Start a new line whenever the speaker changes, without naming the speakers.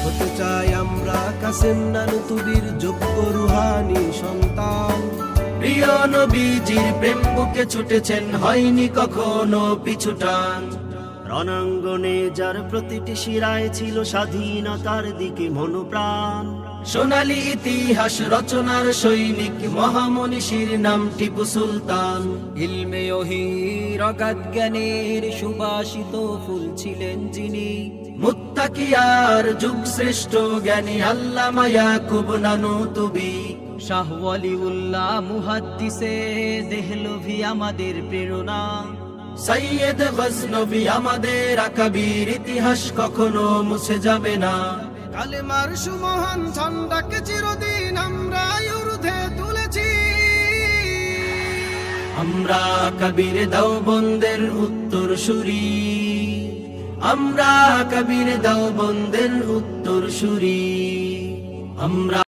হতে চাই আমরা কাসেম নানুতুবির যোগ্য রুহানি সন্তান।
প্রিয় নবীজির প্রেম বুকে ছুটেছেন, হয়নি কখনো পিছুটান।
রণাঙ্গনে যার প্রতিটি শিরায় ছিল স্বাধীনতার দিকে মনোপ্রাণ।
সোনালী ইতিহাস রচনার সৈনিক মহামনীষীর নাম টিপু সুলতান।
ইলমে ওহীর অগাধ জ্ঞানের সুবাসিত ফুল ছিলেন যিনি,
মুত্তাকিয়ার যুগ শ্রেষ্ঠ জ্ঞানী আল্লামা ইয়াকুব নানুতুবি।
শাহ ওয়ালিউল্লাহ মুহাদ্দিসে দেহলভি আমাদের প্রেরণা।
সৈয়দ গজনবী আমাদের আকাবির, ইতিহাস কখনো মুছে যাবে না।
কালেমার সুমহান ঝন্ডাকে চিরদিন আমরা ঊর্ধ্বে তুলেছি।
আমরা কবির দেওবন্দের উত্তর সুরি, আমরা কবির দেওবন্দের উত্তর সুরি। আমরা